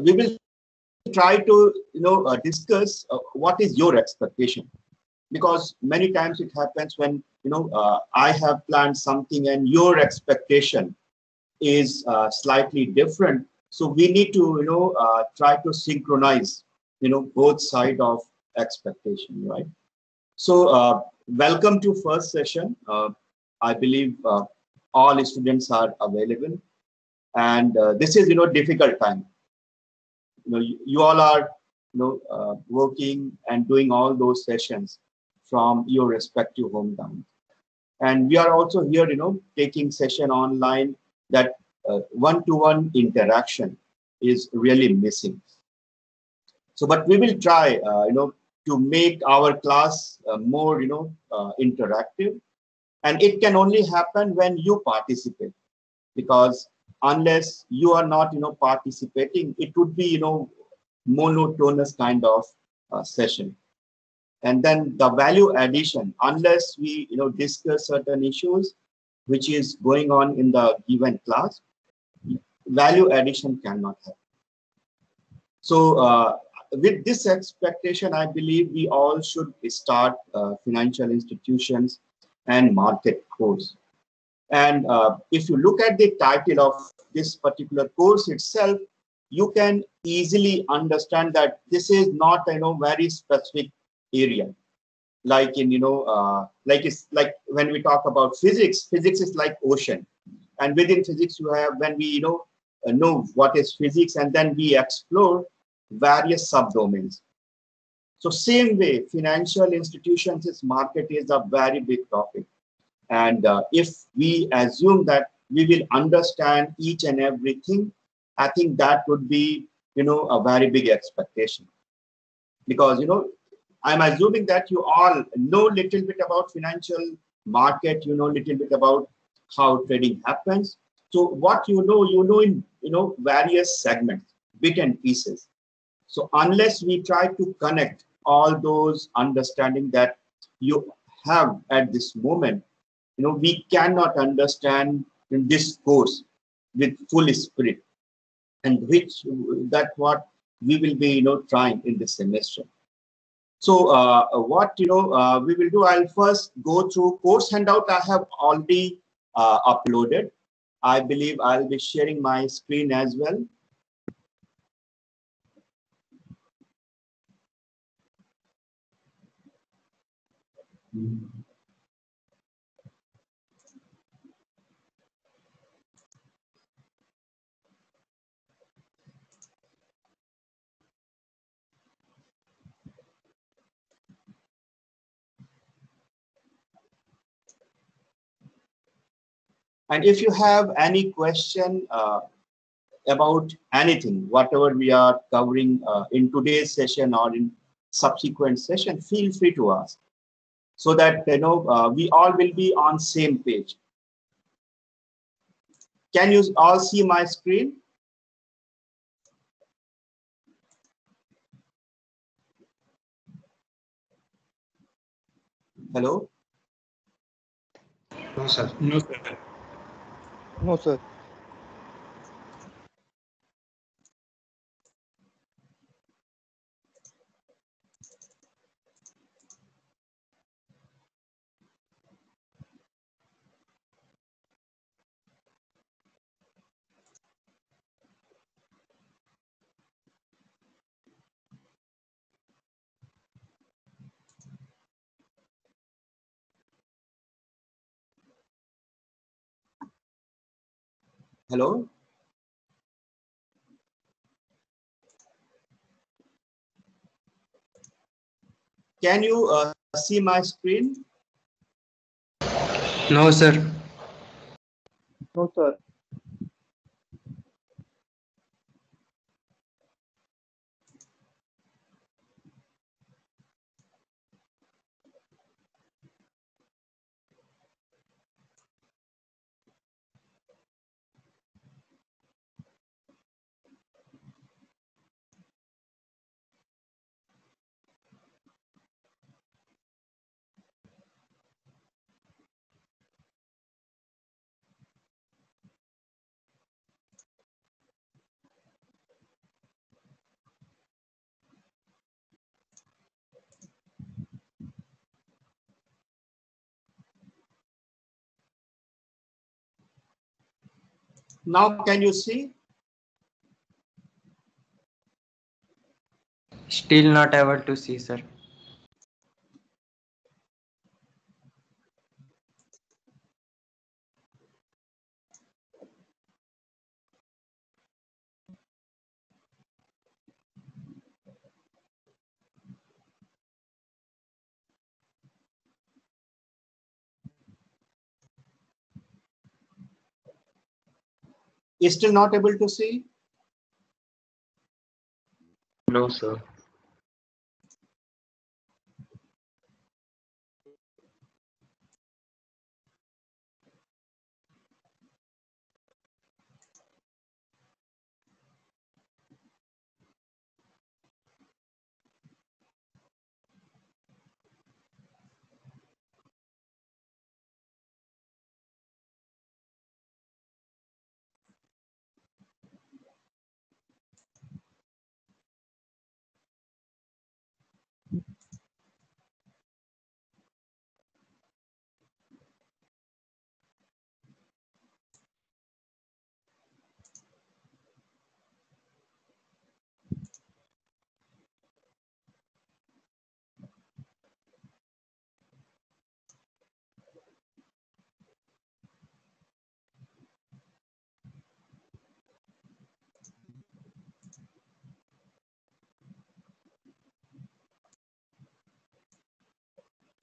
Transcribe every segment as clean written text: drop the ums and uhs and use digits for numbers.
we will try to discuss what is your expectation, because many times it happens when I have planned something and your expectation is slightly different. So we need to try to synchronize both side of expectation, right? So welcome to first session. I believe all students are available, and this is difficult time. You all are working and doing all those sessions from your respective hometown, and we are also here taking session online. That one-to-one interaction is really missing. So but we will try to make our class more interactive, and it can only happen when you participate, because unless you are not participating, it would be monotonous kind of session. And then the value addition, unless we discuss certain issues which is going on in the given class, value addition cannot happen. So with this expectation, I believe we all should start financial institutions and market course. And if you look at the title of this particular course itself, you can easily understand that this is not very specific area. Like in like it's like when we talk about physics is like ocean, and within physics you have, when we know what is physics, and then we explore various subdomains. So same way, financial institutions' market is a very big topic. And if we assume that we will understand each and everything, I think that would be, a very big expectation. Because, I'm assuming that you all know little bit about financial market, little bit about how trading happens. So what you know in, various segments, bit and pieces. So unless we try to connect all those understanding that you have at this moment, we cannot understand in this course with full spirit, and which that what we will be trying in this semester. So what we will do, I'll first go through course handout. I have already uploaded. I believe I'll be sharing my screen as well. And if you have any question about anything, whatever we are covering in today's session or in subsequent session, feel free to ask, so that we all will be on same page. Can you all see my screen? Hello? No, sir. No, sir. No, sir. Hello? Can you see my screen? No, sir. No, sir. Now can you see? Still not able to see, sir. Is still not able to see? No, sir.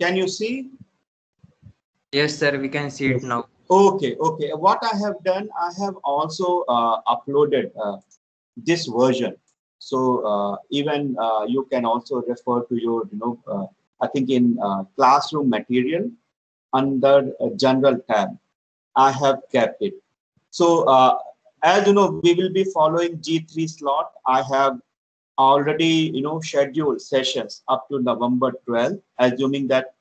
Can you see? Yes, sir. We can see it now. Okay, okay. What I have done, I have also uploaded this version. So even you can also refer to your, I think in classroom material under general tab, I have kept it. So as you know, we will be following G3 slot. I have already, scheduled sessions up to November 12th, assuming that,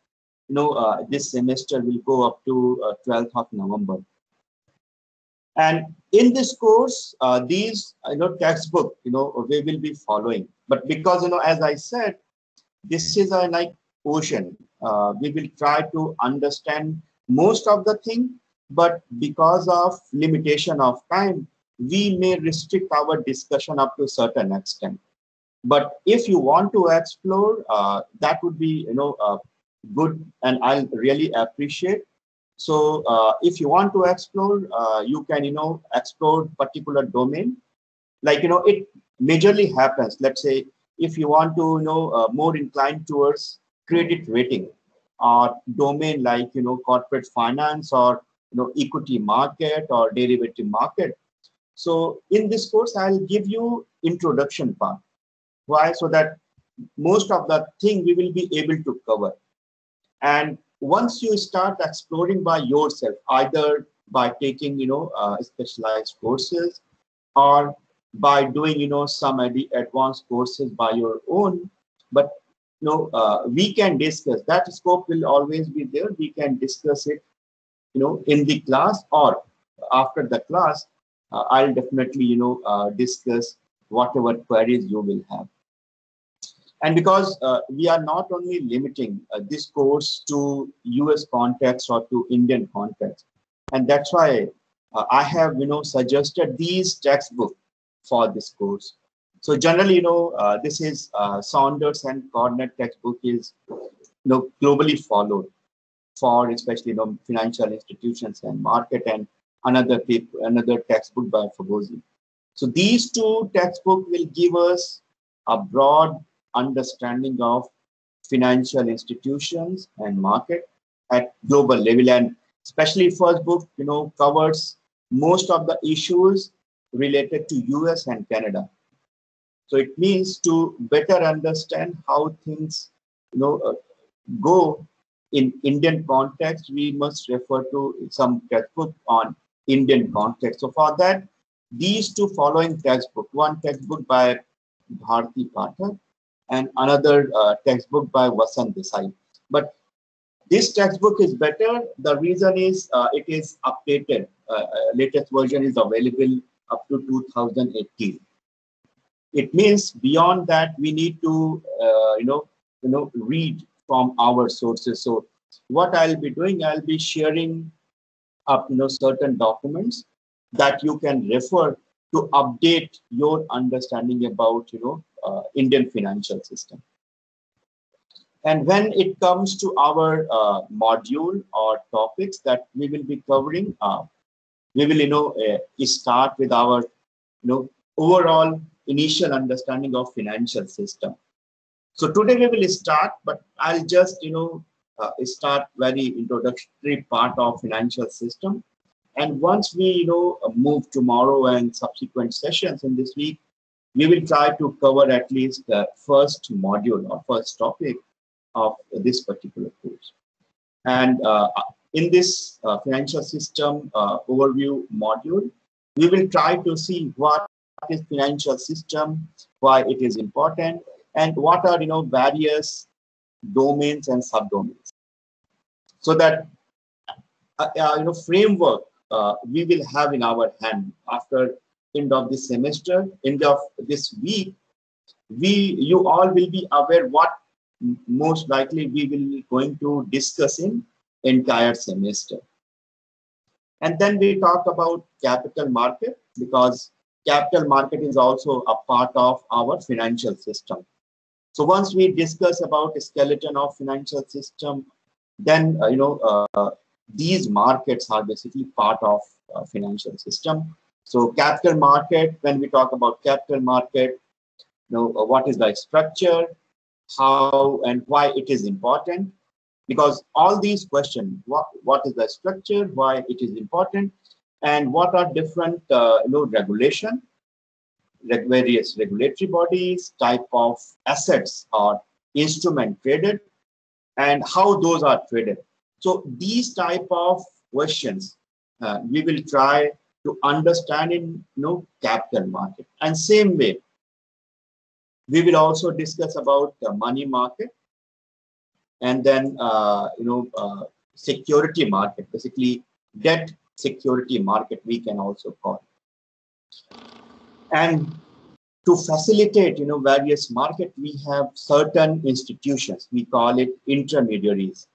this semester will go up to 12th of November. And in this course, these, textbook, we will be following. But because, as I said, this is a like ocean. We will try to understand most of the thing, but because of limitation of time, we may restrict our discussion up to a certain extent. But if you want to explore, that would be, good, and I'll really appreciate. So if you want to explore, you can, explore particular domain. Like, it majorly happens. Let's say if you want to, more inclined towards credit rating or domain like, corporate finance or, equity market or derivative market. So in this course, I'll give you introduction part. Why? So that most of the thing we will be able to cover. And once you start exploring by yourself, either by taking, specialized courses or by doing, some advanced courses by your own, but, we can discuss that scope will always be there. We can discuss it, in the class or after the class. I'll definitely, discuss whatever queries you will have. And because we are not only limiting this course to US context or to Indian context, and that's why I have, suggested these textbooks for this course. So generally, this is Saunders and Cornett textbook is, globally followed for especially, financial institutions and market, and another textbook by Fagosi. So these two textbooks will give us a broad understanding of financial institutions and market at global level. And especially first book, covers most of the issues related to US and Canada. So it means to better understand how things, go in Indian context, we must refer to some textbook on Indian context. So for that, these two following textbook, one textbook by Bharti Pathak and another textbook by Vasant Desai. But this textbook is better. The reason is it is updated. Latest version is available up to 2018. It means beyond that we need to read from our sources. So what I'll be doing, I'll be sharing up certain documents that you can refer to update your understanding about, Indian financial system. And when it comes to our module or topics that we will be covering, we will, start with our, overall initial understanding of financial system. So today we will start, but I'll just, start very introductory part of financial system. And once we, move tomorrow and subsequent sessions in this week, we will try to cover at least the first module or first topic of this particular course. And in this financial system overview module, we will try to see what is financial system, why it is important, and what are various domains and subdomains. So that framework we will have in our hand after end of this semester, end of this week. You all will be aware what most likely we will be going to discuss in entire semester. And then we talk about capital market, because capital market is also a part of our financial system. So once we discuss about the skeleton of financial system, then these markets are basically part of financial system. So capital market, when we talk about capital market, what is the structure, how and why it is important, because all these questions, what is the structure, why it is important, and what are different regulation, various regulatory bodies, type of assets or instrument traded, and how those are traded. So these type of questions we will try to understand in capital market. And same way, we will also discuss about the money market, and then security market, basically debt security market we can also call. And to facilitate various market, we have certain institutions, we call it intermediaries.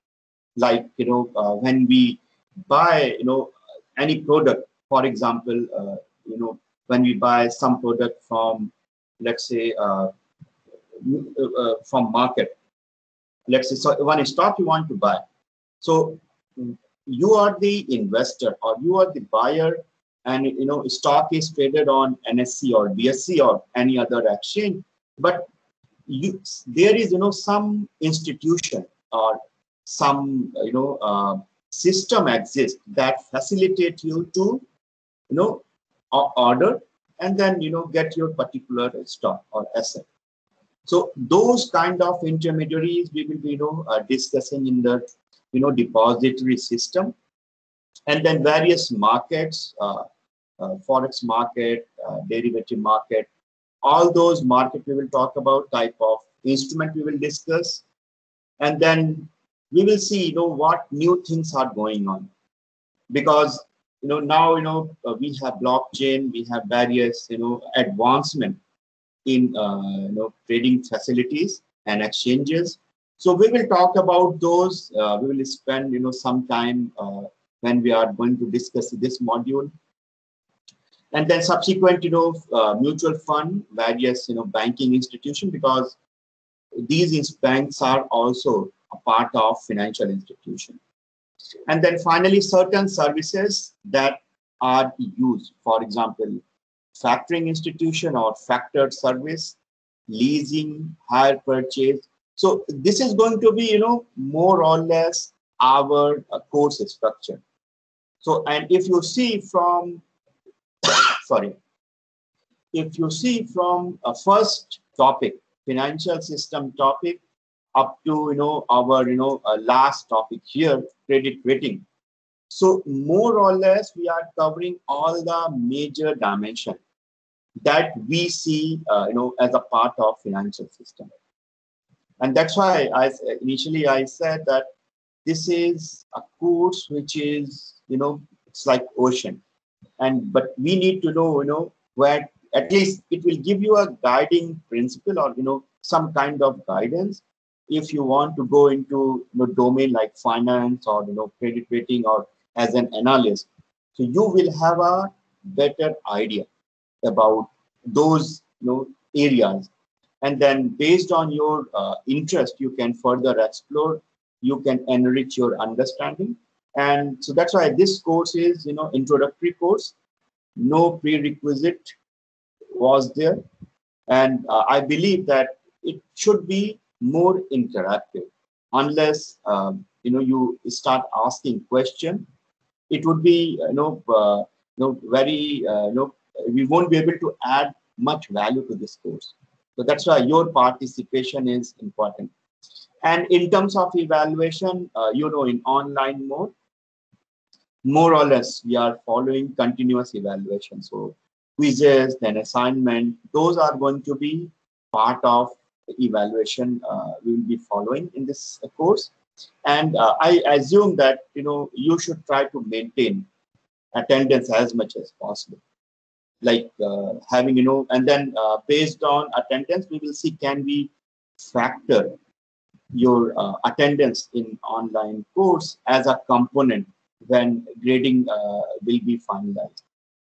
Like when we buy any product, for example, when we buy some product from, let's say, from market, let's say, so one stock you want to buy. So you are the investor or you are the buyer, and stock is traded on NSE or BSE or any other exchange. But there is some institution or some system exists that facilitate you to order and then get your particular stock or asset. So those kind of intermediaries we will be discussing in the depository system. And then various markets, forex market, derivative market, all those market we will talk about, type of instrument we will discuss. And then we will see what new things are going on, because now we have blockchain, we have various advancement in trading facilities and exchanges. So we will talk about those. We will spend some time when we are going to discuss this module. And then subsequent mutual fund, various banking institution, because these banks are also a part of financial institution. And then finally, certain services that are used, for example, factoring institution or factored service, leasing, hire purchase. So this is going to be, more or less our course structure. So, and if you see from, if you see from a first topic, financial system topic, up to our last topic here, credit rating. So more or less we are covering all the major dimensions that we see as a part of financial system. And that's why initially I said that this is a course which is it's like ocean, but we need to know where at least it will give you a guiding principle or some kind of guidance if you want to go into domain like finance or credit rating or as an analyst. So you will have a better idea about those areas, and then based on your interest, you can further explore, you can enrich your understanding. And so that's why this course is introductory course. No prerequisite was there, and I believe that it should be more interactive. Unless you start asking question, it would be very we won't be able to add much value to this course. So that's why your participation is important. And in terms of evaluation, in online mode, more or less we are following continuous evaluation. So quizzes, then assignment, those are going to be part of the evaluation we will be following in this course. And I assume that you should try to maintain attendance as much as possible, like having and then based on attendance we will see, can we factor your attendance in online course as a component when grading will be finalized.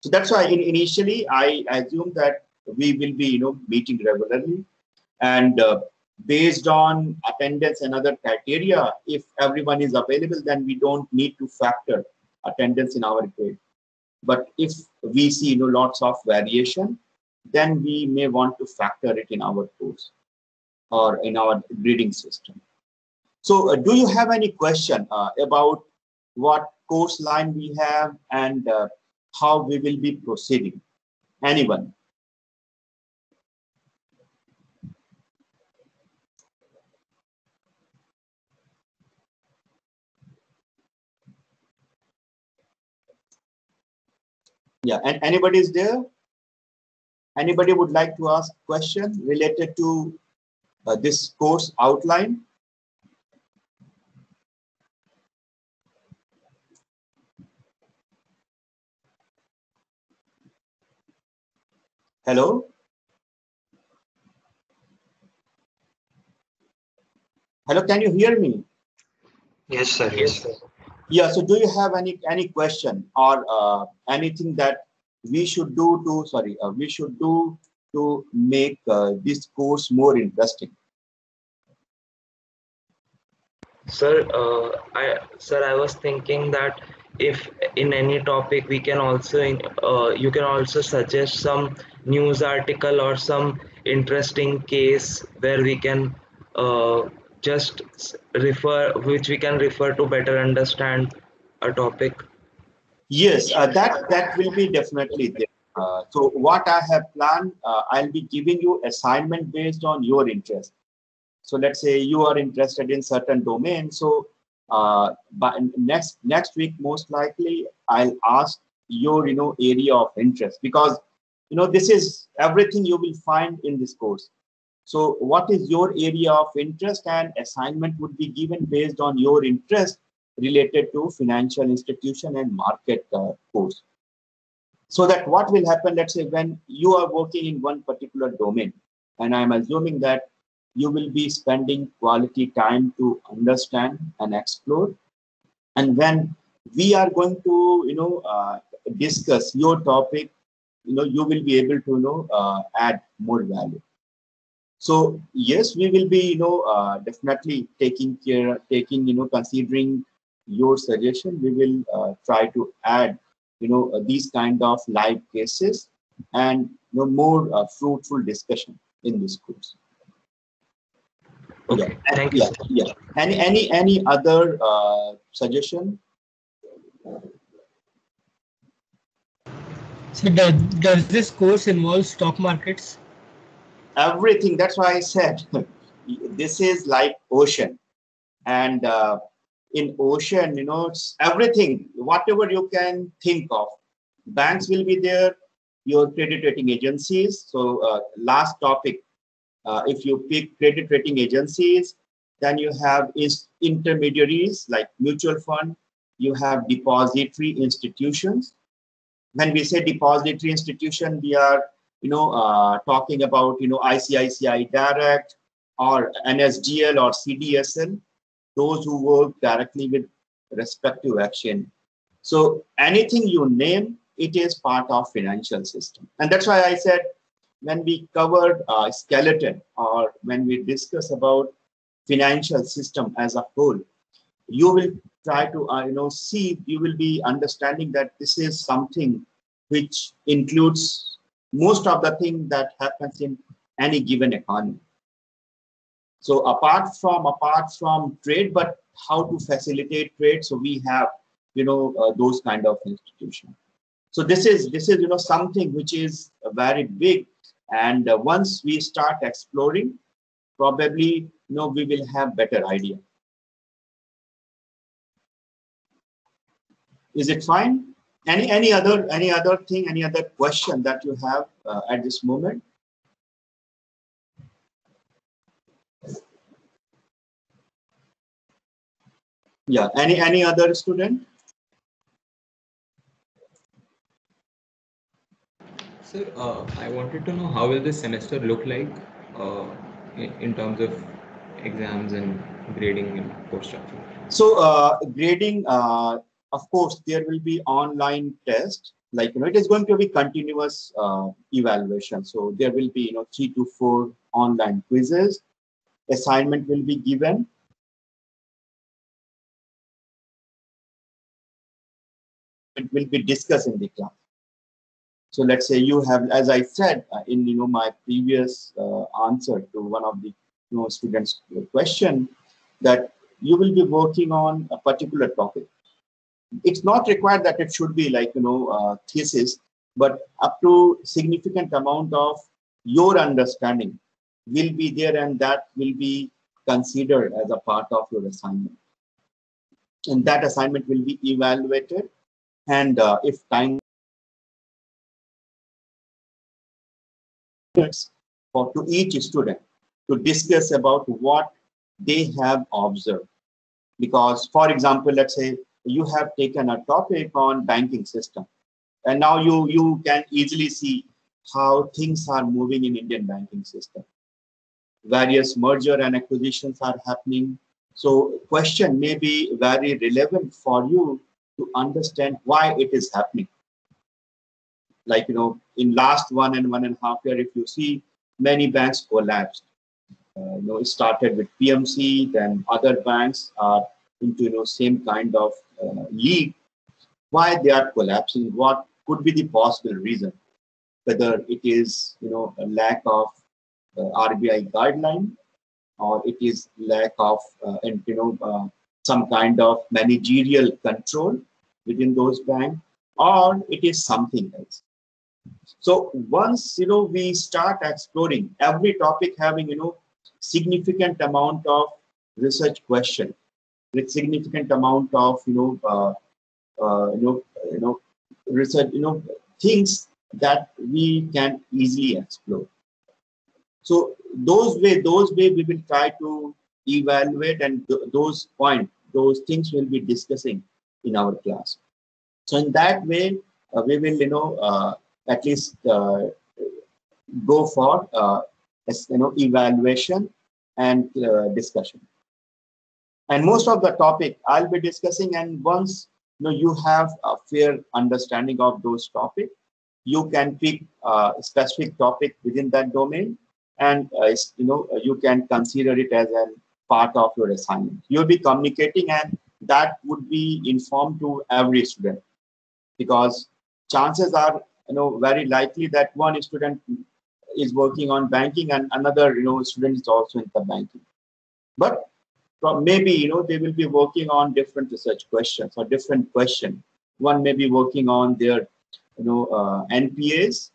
So that's why initially I assume that we will be meeting regularly, and based on attendance and other criteria, if everyone is available, then we don't need to factor attendance in our grade. But if we see lots of variation, then we may want to factor it in our course or in our grading system. So do you have any question about what course line we have and how we will be proceeding? Anyone? Yeah, and anybody is there? Anybody would like to ask question related to this course outline? Hello? Hello, can you hear me? Yes, sir. Yes, sir. Yeah, so do you have any question or anything that we should do to make this course more interesting? Sir, I was thinking that if in any topic we can also you can also suggest some news article or some interesting case where we can just which we can refer to better understand a topic. Yes, that will be definitely there. So what I have planned, I'll be giving you assignment based on your interest. So let's say you are interested in certain domain. So but next week, most likely, I'll ask your area of interest, because this is everything you will find in this course. So what is your area of interest, and assignment would be given based on your interest related to financial institution and market course. So that what will happen, let's say when you are working in one particular domain, and I'm assuming that you will be spending quality time to understand and explore. And when we are going to discuss your topic, you will be able to add more value. So yes, we will be definitely considering your suggestion. We will try to add these kind of live cases and more fruitful discussion in this course. Okay, yeah. thank you. Yeah. Any other suggestion? So does this course involve stock markets? Everything. That's why I said this is like ocean, and in ocean, it's everything. Whatever you can think of, banks will be there. Your credit rating agencies. So last topic. If you pick credit rating agencies, then you have intermediaries like mutual fund. You have depository institutions. When we say depository institution, we are talking about ICICI Direct or NSDL or CDSL, those who work directly with respective action. So anything you name, it is part of financial system. And that's why I said when we covered skeleton, or when we discuss about financial system as a whole, you will try to see, you will be understanding that this is something which includes most of the thing that happens in any given economy. So apart from trade, but how to facilitate trade, so we have those kind of institutions. So this is something which is very big, and once we start exploring, probably we will have better idea. Is it fine? Any other thing, any other question that you have at this moment? Yeah, any other student? Sir, I wanted to know how will this semester look like in terms of exams and grading and course structure? So grading, of course, there will be online test. Like it is going to be continuous evaluation. So there will be 3 to 4 online quizzes. Assignment will be given. It will be discussed in the class. So let's say you have, as I said in my previous answer to one of the students' question, that you will be working on a particular topic. It's not required that it should be like thesis, but up to significant amount of your understanding will be there, and that will be considered as a part of your assignment. And that assignment will be evaluated, and if time for to each student to discuss about what they have observed. Because, for example, let's say you have taken a topic on banking system, and now you can easily see how things are moving in Indian banking system. Various merger and acquisitions are happening. So question may be very relevant for you to understand why it is happening. Like, in last 1.5 years, if you see, many banks collapsed. It started with PMC, then other banks are into same kind of league. Why they are collapsing? What could be the possible reason? Whether it is a lack of RBI guideline, or it is lack of some kind of managerial control within those banks, or it is something else. So once we start exploring every topic, having significant amount of research question with significant amount of research things that we can easily explore. So those way we will try to evaluate, and those things we'll be discussing in our class. So in that way, we will at least go for evaluation and discussion. And most of the topic I'll be discussing, and once you have a fair understanding of those topics, you can pick a specific topic within that domain, and you can consider it as a part of your assignment. You'll be communicating, and that would be informed to every student, because chances are very likely that one student is working on banking and another student is also in the banking, but maybe they will be working on different research questions or different question. One may be working on their NPAs,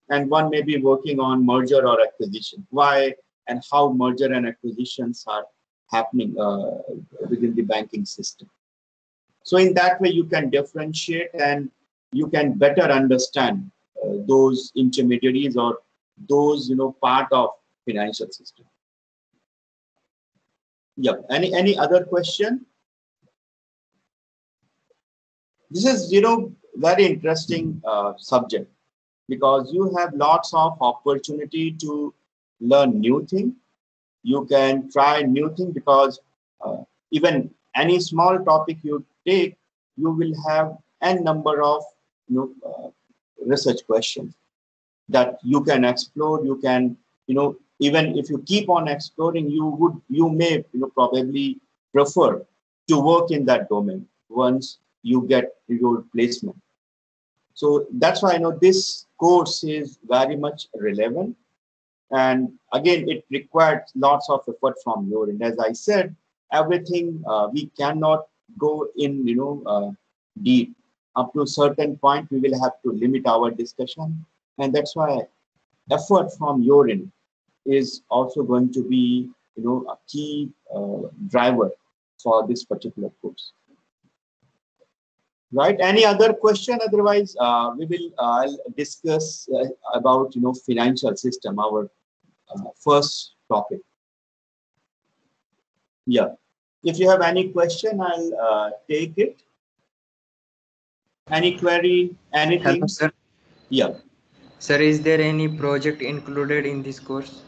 and one may be working on merger or acquisition. Why and how merger and acquisitions are happening within the banking system. So in that way, you can differentiate, and you can better understand those intermediaries or those part of financial system. Yeah. Any other question? This is very interesting subject, because you have lots of opportunity to learn new thing. You can try new thing, because even any small topic you take, you will have n number of research questions that you can explore. You can, even if you keep on exploring, you may, probably prefer to work in that domain once you get your placement. So that's why this course is very much relevant. And again, it required lots of effort from your end. As I said, everything we cannot go in, deep. Up to a certain point, we will have to limit our discussion. And that's why effort from your end is also going to be, a key driver for this particular course. Right? Any other question? Otherwise, we will I'll discuss about financial system, our first topic. Yeah. If you have any question, I'll take it. Any query? Anything? Hello, sir. Yeah. Sir, is there any project included in this course?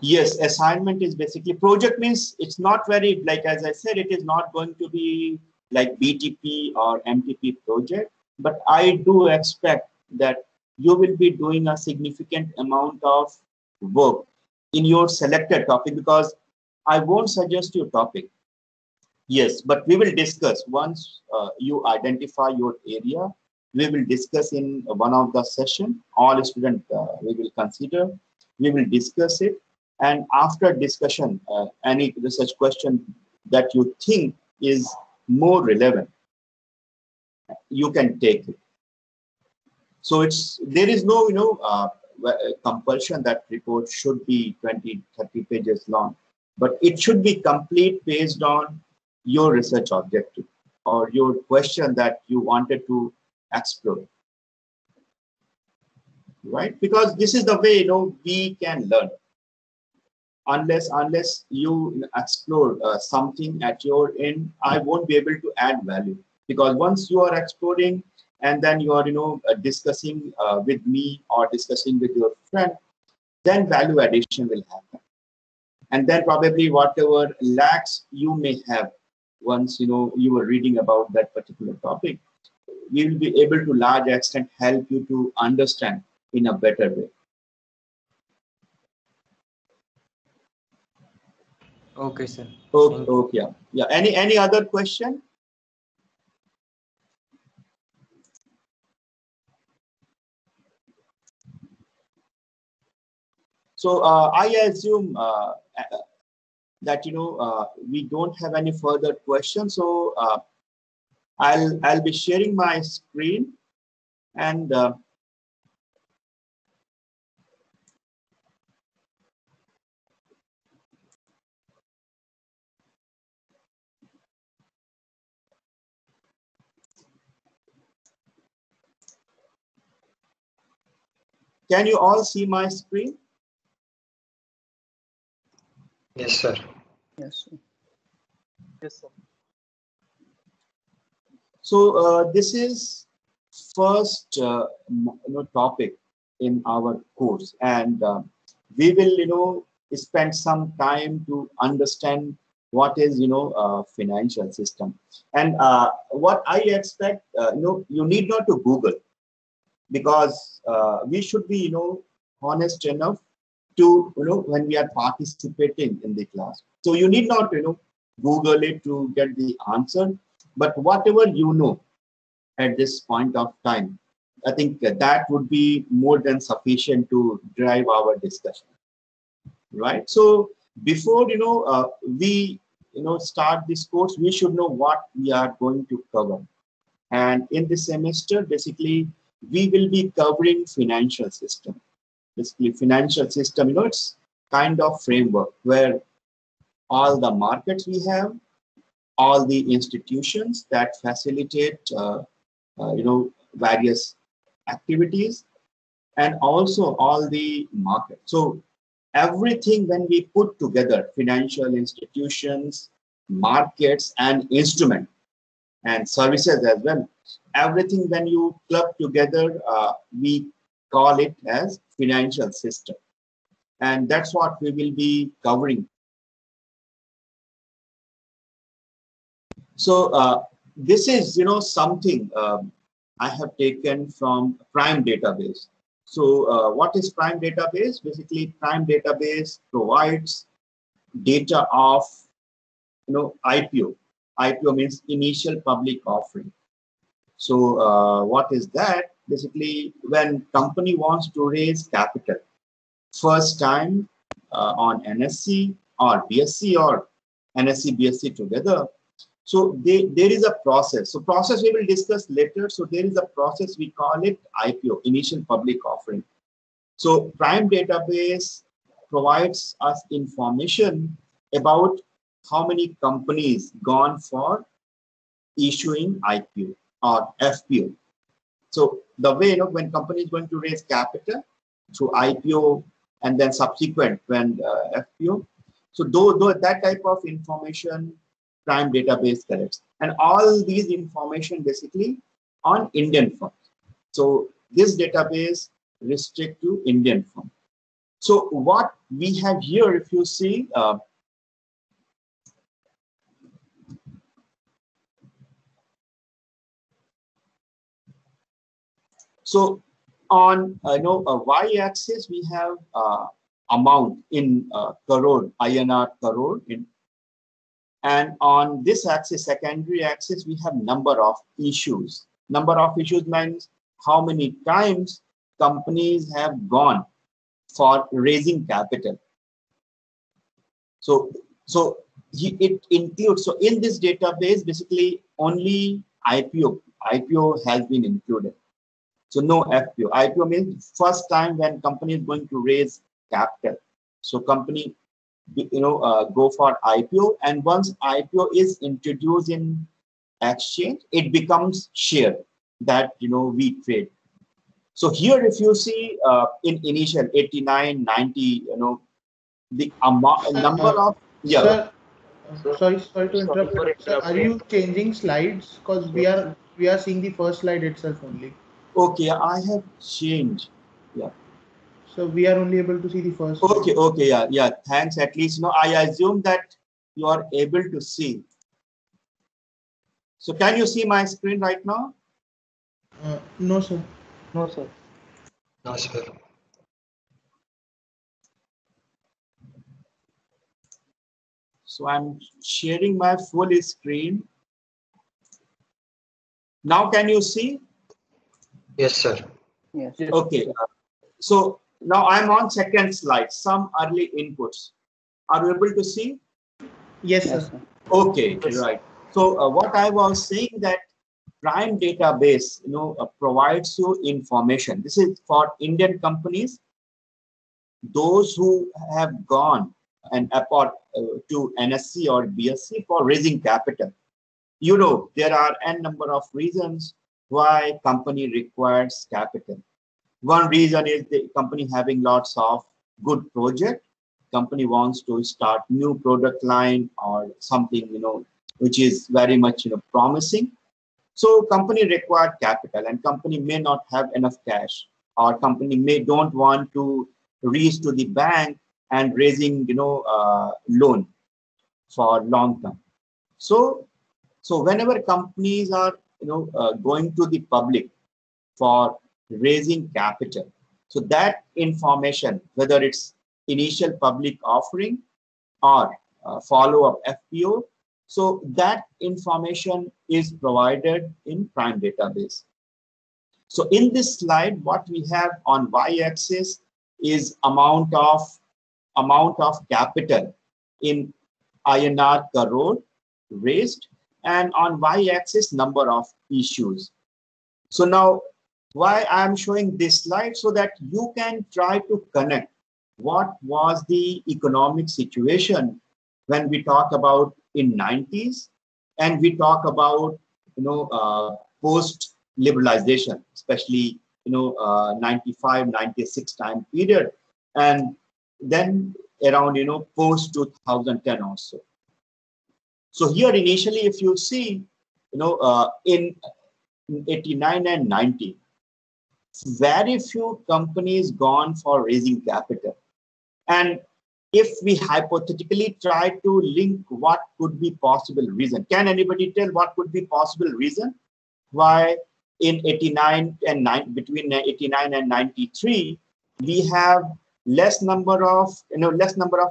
Yes, assignment is basically project means it's not very, like as I said, it is not going to be like BTP or MTP project, but I do expect that you will be doing a significant amount of work in your selected topic, because I won't suggest your topic. Yes, but we will discuss once you identify your area. We will discuss in one of the session. All students we will consider. We will discuss it, and after discussion, any research question that you think is more relevant, you can take it. So there is no compulsion that report should be 20-30 pages long, but it should be complete based on your research objective or your question that you wanted to explore, right? Because this is the way we can learn. Unless you explore something at your end, I won't be able to add value. Because once you are exploring and then you are discussing with me or discussing with your friend, then value addition will happen. And then probably whatever lacks you may have once you were reading about that particular topic, we will be able to large extent help you to understand in a better way. Okay, sir. Okay. Yeah. Any other question? So I assume that we don't have any further questions. So I'll be sharing my screen, and can you all see my screen? Yes, sir. Yes, sir. Yes, sir. So this is first topic in our course, and we will spend some time to understand what is financial system. And what I expect, you need not to Google, because we should be honest enough to when we are participating in the class. So you need not Google it to get the answer, but whatever at this point of time, I think that would be more than sufficient to drive our discussion, right? So before we start this course, we should know what we are going to cover. And in this semester, basically, we will be covering financial system. Basically, financial system, it's kind of framework where all the markets we have, all the institutions that facilitate various activities, and also all the markets. So everything, when we put together financial institutions, markets, and instrument and services as well, everything when you club together, we call it as financial system. And that's what we will be covering. So this is something I have taken from Prime database. So what is Prime database? Basically, Prime database provides data of IPO. IPO means initial public offering. So what is that? Basically, when company wants to raise capital first time on NSE or BSE or NSE BSE together. So there is a process. So process we will discuss later. So there is a process, we call it IPO, initial public offering. So Prime database provides us information about how many companies gone for issuing IPO or FPO. So the way, when company is going to raise capital through IPO and then subsequent when FPO. So though that type of information Prime database collects, and all these information basically on Indian firms. So this database restrict to Indian firm. So what we have here, if you see, so on a y-axis we have amount in crore, INR crore in. And on this axis, secondary axis, we have number of issues. Number of issues means how many times companies have gone for raising capital. So it includes, so in this database, basically only IPO has been included. So no FPO. IPO means first time when company is going to raise capital. So company go for IPO, and once IPO is introduced in exchange, it becomes share that we trade. So here, if you see in initial 89, 90, the amount, number of Sir, sorry to interrupt. Sir, are you changing slides? Because we are seeing the first slide itself only. Okay, I have changed. Yeah. So we are only able to see the first. Okay, yeah. Thanks. At least I assume that you are able to see. So can you see my screen right now? No, sir. No, sir. No, sir. So I'm sharing my full screen. Now can you see? Yes, sir. Yes. Okay. So now I'm on second slide, some early inputs. Are you able to see? Yes, Yes, sir. sir. Okay, right. So what I was saying that Prime database, provides you information. This is for Indian companies, those who have gone and apart to NSE or BSE for raising capital. There are n number of reasons why company requires capital. One reason is the company having lots of good project. Company wants to start new product line or something, which is very much, promising. So company required capital, and company may not have enough cash, or company don't want to reach to the bank and raising, loan for long term. So whenever companies are, going to the public for raising capital, so that information, whether it's initial public offering or follow-up FPO, so that information is provided in Prime database. So in this slide, what we have on y-axis is amount of capital in INR crore raised, and on y-axis number of issues. So now why I'm showing this slide, so that you can try to connect what was the economic situation when we talk about in 90s, and we talk about post liberalization, especially 95, 96 time period, and then around post 2010 also. So here initially, if you see, in 89 and 90, very few companies gone for raising capital. And if we hypothetically try to link what could be possible reason, can anybody tell what could be possible reason why in 89 and 9, between 89 and 93, we have less number of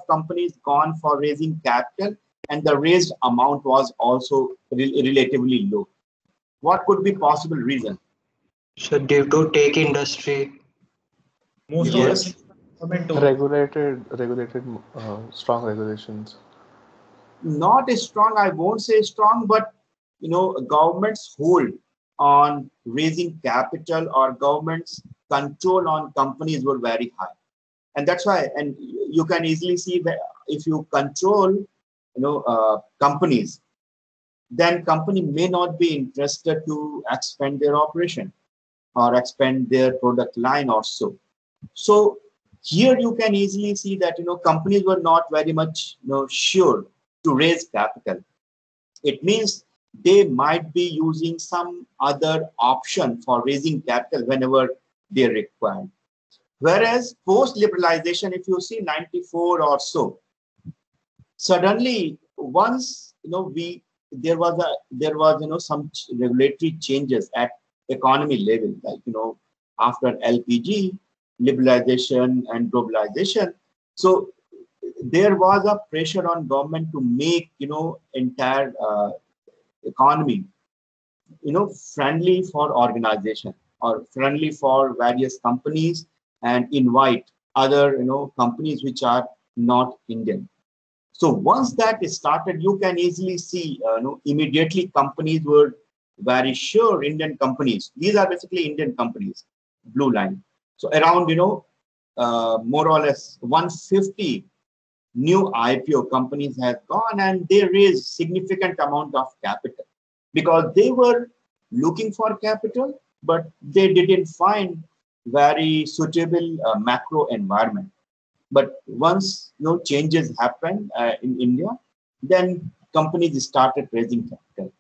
companies gone for raising capital, and the raised amount was also relatively low. What could be possible reason? So due to tech industry. Most Yes. of them regulated strong regulations. Not as strong, I won't say strong, but government's hold on raising capital or government's control on companies were very high. And that's why, and you can easily see that if you control companies, then company may not be interested to expand their operation or expand their product line or so. So here you can easily see that companies were not very much sure to raise capital. It means they might be using some other option for raising capital whenever they require. Whereas post liberalization, if you see 94 or so, suddenly once there was some regulatory changes at economy level, like after LPG liberalization and globalization. So there was a pressure on government to make entire economy friendly for organization or friendly for various companies, and invite other companies which are not Indian. So once that is started, you can easily see immediately companies were very sure, Indian companies, these are basically Indian companies, blue line. So around more or less 150 new IPO companies have gone, and they raised significant amount of capital because they were looking for capital, but they didn't find very suitable macro environment. But once changes happen in India, then companies started raising capital.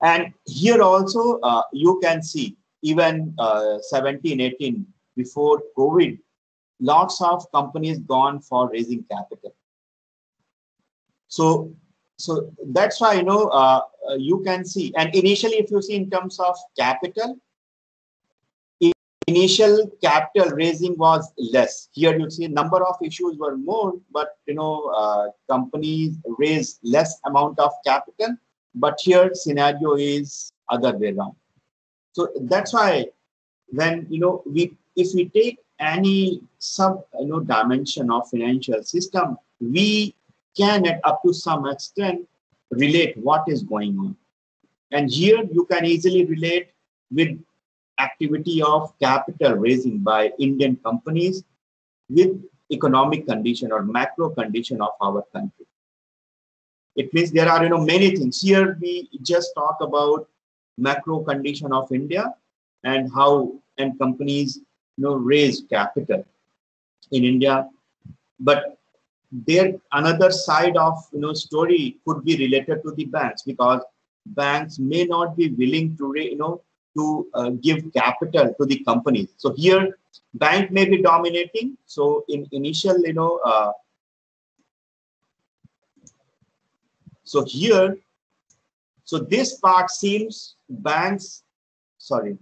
And here also you can see even 17, 18 before COVID, lots of companies gone for raising capital. So that's why you can see, and initially if you see in terms of capital, initial capital raising was less. Here you see number of issues were more, but companies raised less amount of capital. But here scenario is other way around. So that's why when if we take any sub dimension of financial system, we can up to some extent relate what is going on. And here you can easily relate with activity of capital raising by Indian companies with economic condition or macro condition of our country. It means there are many things. Here we just talk about macro condition of India and how and companies raise capital in India. But there another side of story could be related to the banks, because banks may not be willing to give capital to the companies. So here bank may be dominating. So in initial so here, so this part seems banks, sorry.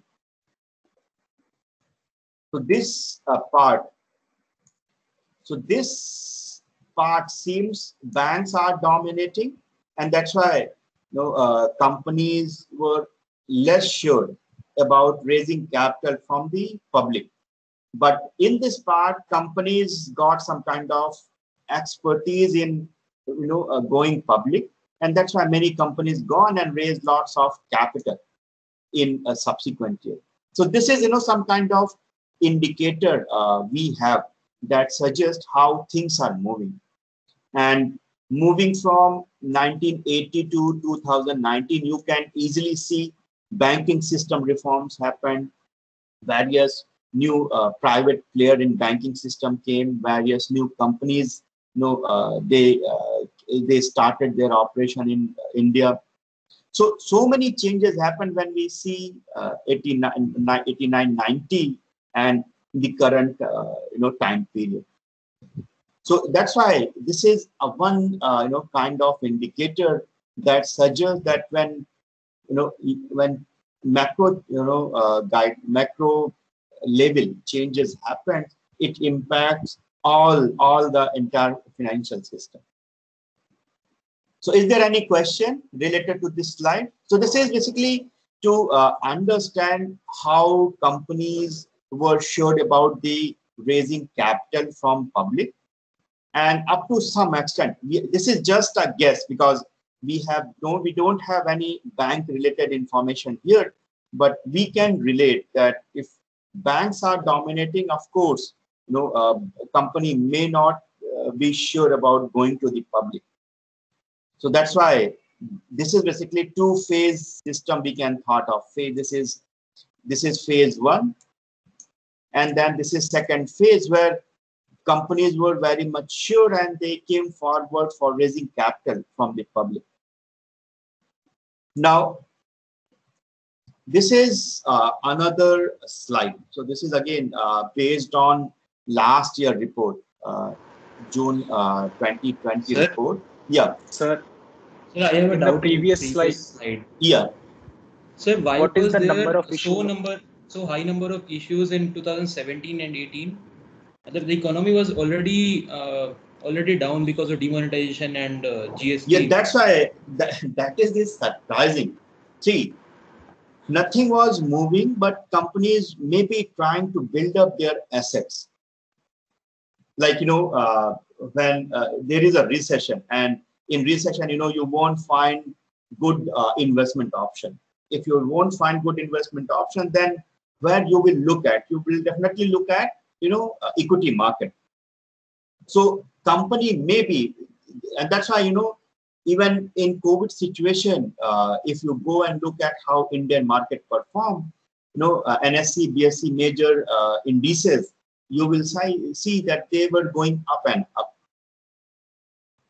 So this part seems banks are dominating, and that's why companies were less sure about raising capital from the public. But in this part, companies got some kind of expertise in going public, and that's why many companies gone and raised lots of capital in a subsequent year. So this is some kind of indicator we have that suggests how things are moving. And moving from 1980 to 2019, you can easily see banking system reforms happened. Various new private player in banking system came. Various new companies, they started their operation in India. So many changes happened when we see 89, 90 and the current time period. So that's why this is a one kind of indicator that suggests that when macro, macro level changes happen, it impacts all the entire financial system. So is there any question related to this slide? So this is basically to understand how companies were sure about the raising capital from public, and up to some extent, this is just a guess because we don't have any bank related information here, but we can relate that if banks are dominating, of course, a company may not be sure about going to the public. So that's why this is basically two-phase system we can thought of. This is phase one, and then this is second phase where companies were very much sure and they came forward for raising capital from the public. Now, this is another slide. So this is again based on last year report, June 2020 report. Yeah. Sir, I have a in the doubt in previous slide. Yeah. Sir, why what is was the there number of issues? so high number of issues in 2017 and 18? The economy was already down because of demonetization and GST. Yeah, that's why that is this surprising. See, nothing was moving, but companies may be trying to build up their assets. Like, when there is a recession, and in recession, you won't find good investment option. If you won't find good investment option, then where you will look at? You will definitely look at, equity market. So company may be, and that's why, even in COVID situation, if you go and look at how Indian market perform, NSE, BSE major indices, you will see that they were going up and up.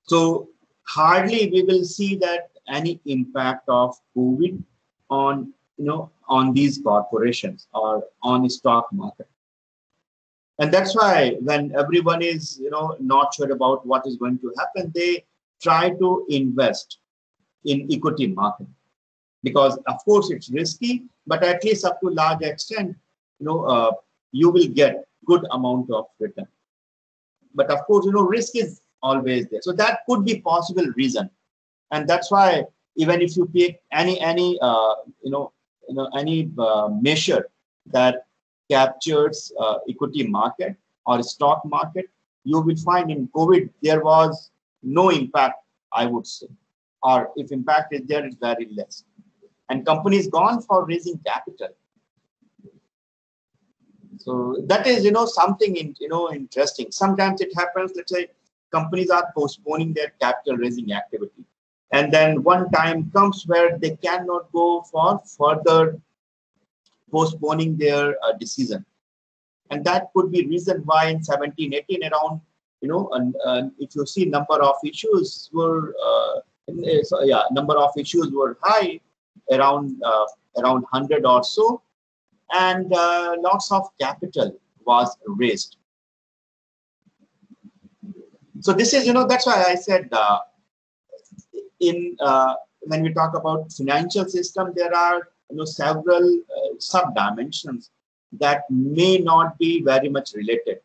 So hardly we will see that any impact of COVID on, on these corporations or on the stock market. And that's why when everyone is, not sure about what is going to happen, they try to invest in equity market, because of course it's risky, but at least up to large extent, you will get good amount of return. But of course, risk is always there. So that could be possible reason. And that's why even if you pick any measure that captures equity market or stock market, you will find in COVID there was no impact, I would say, or if impact is there, it's very less. And companies gone for raising capital. So that is, something interesting. Sometimes it happens, let's say, companies are postponing their capital raising activity, and then one time comes where they cannot go for further postponing their decision, and that could be reason why in 17, 18 around, if you see number of issues were number of issues were high, around 100 or so, and lots of capital was raised. So this is, that's why I said when we talk about financial system, there are several sub dimensions that may not be very much related.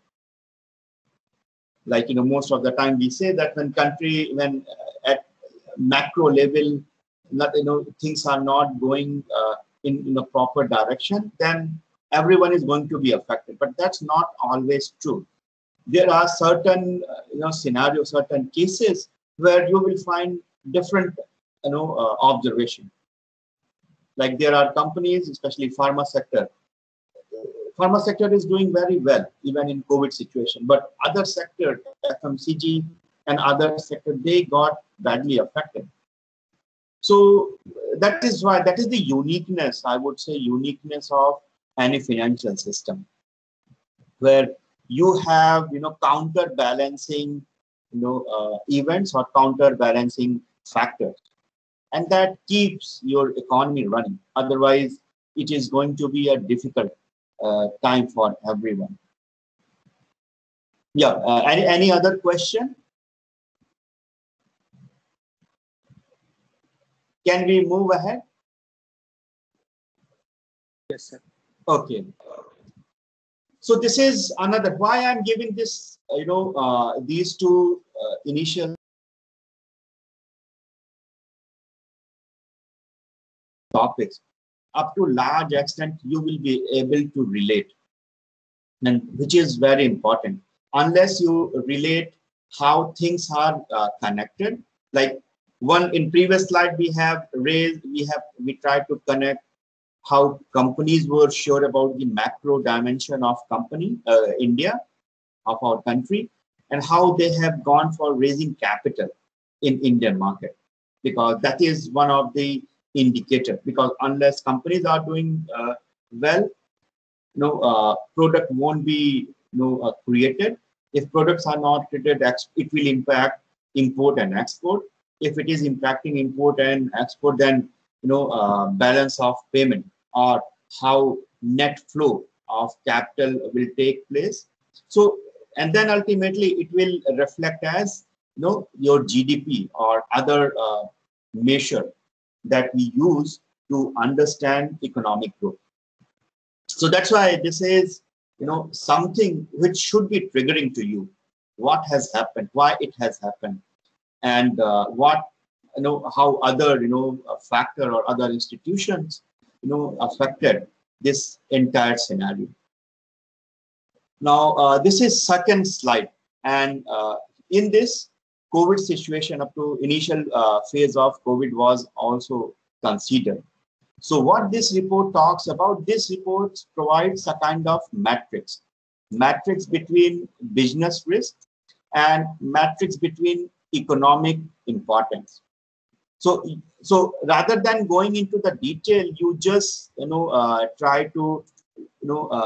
Like, most of the time we say that when at macro level, things are not going in a proper direction, then everyone is going to be affected. But that's not always true. There are certain scenarios, certain cases where you will find different observation. Like there are companies, especially pharma sector. Pharma sector is doing very well even in COVID situation, but other sector, FMCG and other sector, they got badly affected. So that is why, that is the uniqueness, I would say, uniqueness of any financial system, where you have counterbalancing events or counterbalancing factors, and that keeps your economy running. Otherwise, it is going to be a difficult time for everyone. Yeah. Any other question? Can we move ahead? Yes, sir. Okay. So this is another why I'm giving this, these two initial topics. Up to large extent, you will be able to relate, and which is very important. Unless you relate how things are connected, like one in previous slide we have raised, we tried to connect how companies were sure about the macro dimension of India, of our country, and how they have gone for raising capital in Indian market, because that is one of the indicator. Because unless companies are doing well, product won't be created. If products are not created, it will impact import and export. If it is impacting import and export, then balance of payment or how net flow of capital will take place. So, and then ultimately it will reflect as your GDP or other measure that we use to understand economic growth. So that's why this is something which should be triggering to you. What has happened, why it has happened, and what how other factor or other institutions affected this entire scenario. Now this is second slide, and in this COVID situation, up to initial phase of COVID was also considered. So what this report talks about, this report provides a kind of matrix between business risk and matrix between economic importance. So rather than going into the detail, you just try to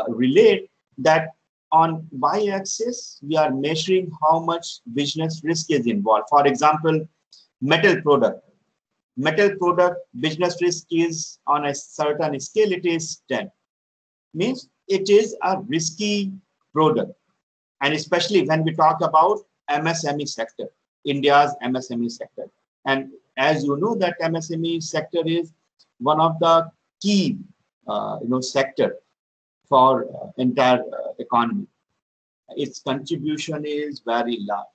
relate that on y-axis we are measuring how much business risk is involved. For example, metal product business risk is on a certain scale, it is 10, means it is a risky product. And especially when we talk about MSME sector, India's MSME sector. And as you know that MSME sector is one of the key sector for entire economy. Its contribution is very large.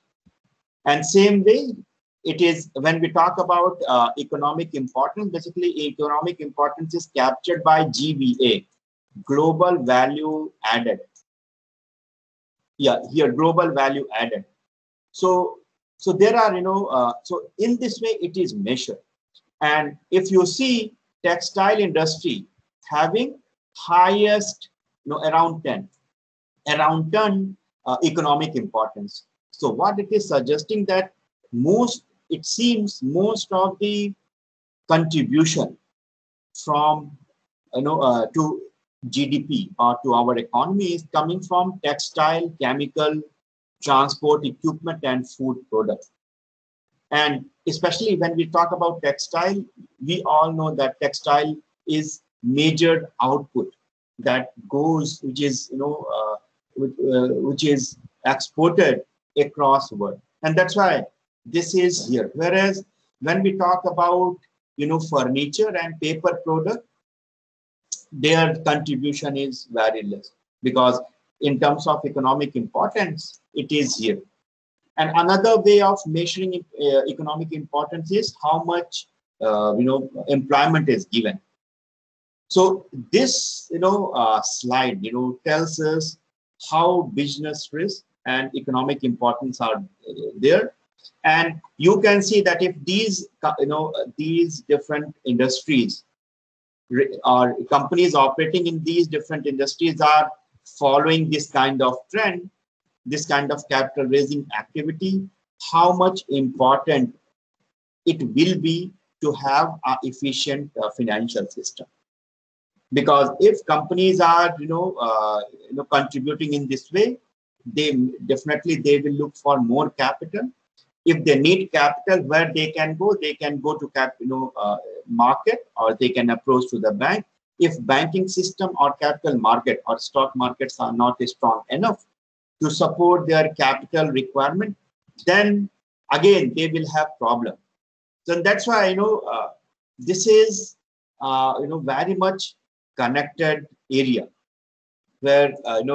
And same way, it is when we talk about economic importance, basically economic importance is captured by GVA, global value added. Yeah, here global value added. So there are so in this way it is measured. And if you see textile industry having highest around 10 economic importance. So what it is suggesting that it seems most of the contribution from to GDP or to our economy is coming from textile, chemical, transport equipment, and food products. And especially when we talk about textile, we all know that textile is major output that goes, which is which is exported across the world, and that's why this is here. Whereas when we talk about furniture and paper product, their contribution is very less, because in terms of economic importance, it is here. And another way of measuring economic importance is how much employment is given. So this slide tells us how business risk and economic importance are there. And you can see that if these these different industries or companies operating in these different industries are following this kind of trend, this kind of capital raising activity, how much important it will be to have an efficient financial system. Because if companies are contributing in this way, they will look for more capital. If they need capital, where they can go to market, or they can approach to the bank. If banking system or capital market or stock markets are not strong enough to support their capital requirement, then again they will have problem. So that's why this is very much connected area where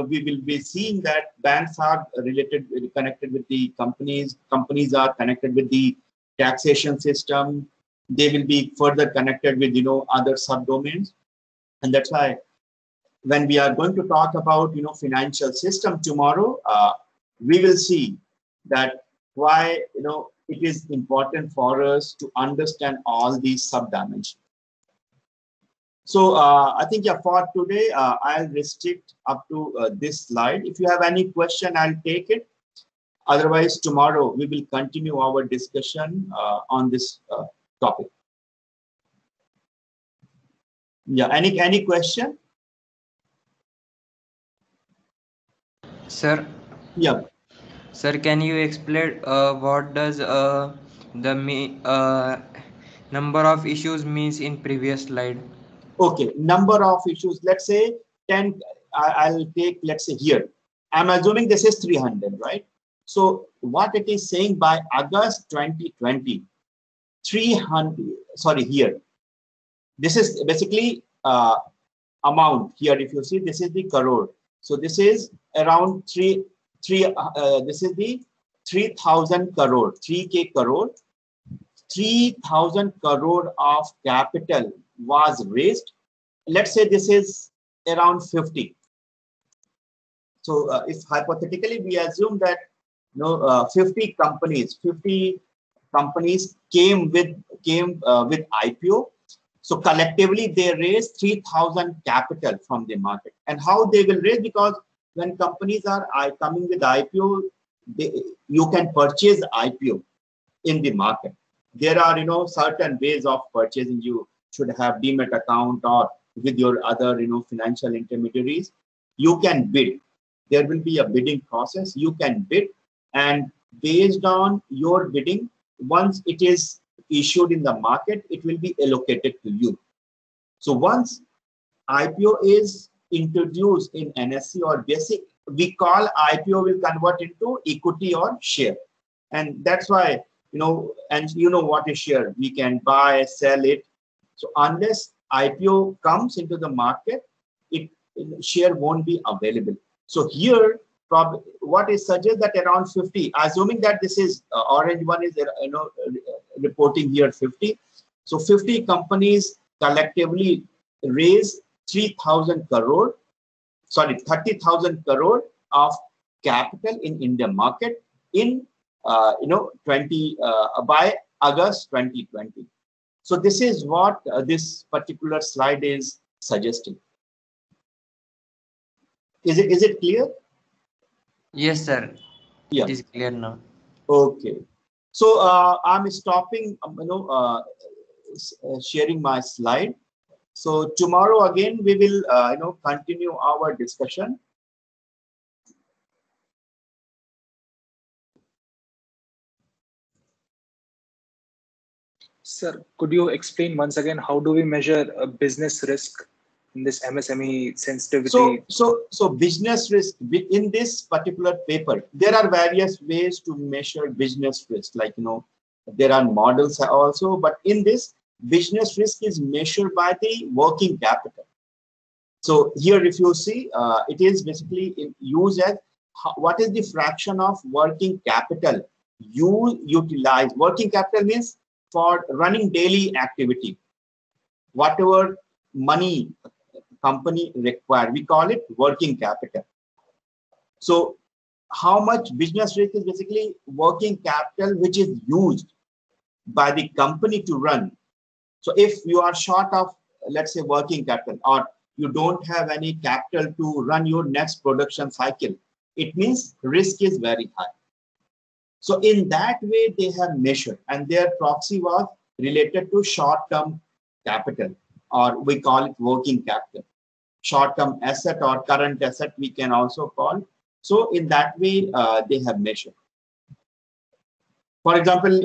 we will be seeing that banks are connected with the companies are connected with the taxation system. They will be further connected with other subdomains, and that's why when we are going to talk about financial system tomorrow, we will see that why it is important for us to understand all these subdimensions. So I think for today I'll restrict up to this slide. If you have any question, I'll take it. Otherwise, tomorrow we will continue our discussion on this topic. Yeah, any question? Sir. Yeah. Sir, can you explain what does the number of issues means in previous slide? Okay, number of issues. Let's say 10. I'll take, let's say here. I'm assuming this is 300, right? So what it is saying by August 2020, 300. Sorry, here. This is basically amount. Here, if you see, this is the crore. So this is around this is the 3,000 crore, 3K crore. 3,000 crore of capital was raised. Let's say this is around 50. So if hypothetically we assume that 50 companies came with IPO. So collectively they raised 3,000 capital from the market. And how they will raise? Because when companies are coming with IPO, you can purchase IPO in the market. There are certain ways of purchasing. You should have Demat account or with your other financial intermediaries. You can bid. There will be a bidding process. You can bid, and based on your bidding, once it is issued in the market, it will be allocated to you. So once IPO is introduced in NSE or basic, we call IPO will convert into equity or share. And that's why, and what is share? We can buy, sell it. So unless IPO comes into the market, share won't be available. So here, what is suggested that around 50, assuming that this is orange one is reporting here 50. So 50 companies collectively raise 3,000 crore, sorry, 30,000 crore of capital in Indian market in by August 2020. So this is what this particular slide is suggesting. Is it clear? Yes, sir. Yeah. It is clear now. Okay. So I'm stopping, sharing my slide. So tomorrow again we will, continue our discussion. Sir, could you explain once again how do we measure a business risk in this MSME sensitivity? So business risk in this particular paper, there are various ways to measure business risk. Like there are models also, but in this business risk is measured by the working capital. So here, if you see, it is basically used as what is the fraction of working capital you utilize. Working capital means for running daily activity, whatever money company require, we call it working capital. So how much business risk is basically working capital which is used by the company to run. So if you are short of, let's say, working capital, or you don't have any capital to run your next production cycle, it means risk is very high. So in that way, they have measured, and their proxy was related to short-term capital, or we call it working capital. Short-term asset or current asset, we can also call. So in that way, they have measured. For example,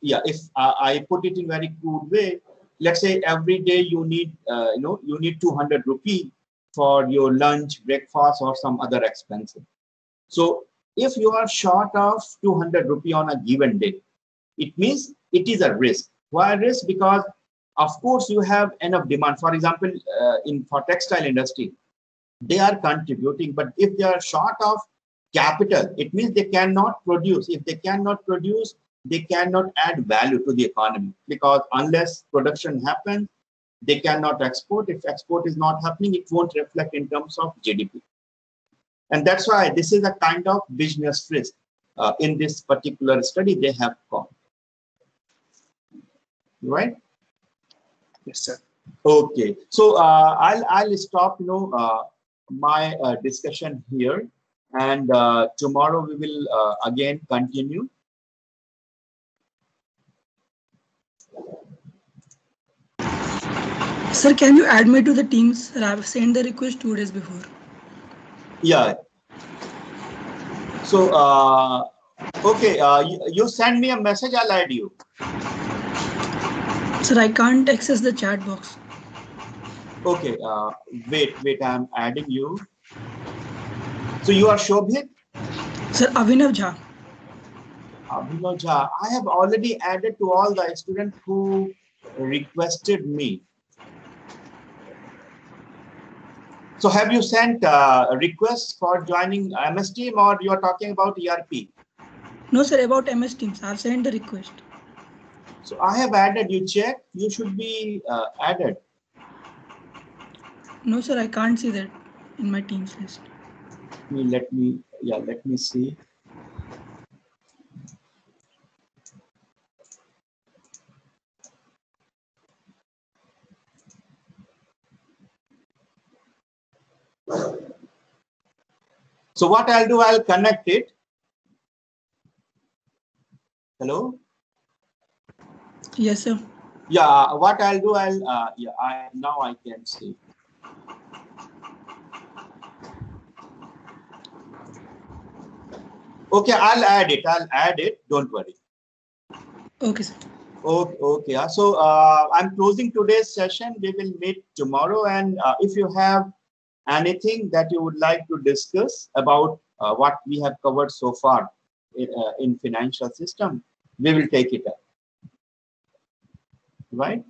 if I put it in very crude way, let's say every day you need, you need 200 rupee for your lunch, breakfast, or some other expenses. So if you are short of 200 rupee on a given day, it means it is a risk. Why risk? Because of course you have enough demand. For example, for textile industry, they are contributing, but if they are short of capital, it means they cannot produce. If they cannot produce, they cannot add value to the economy, because unless production happens, they cannot export. If export is not happening, it won't reflect in terms of GDP. And that's why this is a kind of business risk in this particular study they have called. Right? Yes, sir. Okay. So I'll stop my discussion here, and tomorrow we will again continue. Sir, can you add me to the Teams? Sir, I've sent the request 2 days before. Yeah. So, okay, you send me a message, I'll add you. Sir, I can't access the chat box. Okay, wait, I'm adding you. So you are Shobhit? Sir, Abhinav Jha. Abhinav Jha. I have already added to all the students who requested me. So have you sent requests for joining MS Team, or you are talking about ERP? No, sir, about MS Teams. I've sent the request. So I have added, you check, you should be added. No, sir, I can't see that in my Teams list. Let me see. So what I'll do, I'll connect it. Hello? Yes, sir. Yeah, what I'll do, now I can see. Okay, I'll add it, don't worry. Okay, sir. Okay, so I'm closing today's session. We will meet tomorrow, and if you have anything that you would like to discuss about what we have covered so far in financial system, we will take it up. Right?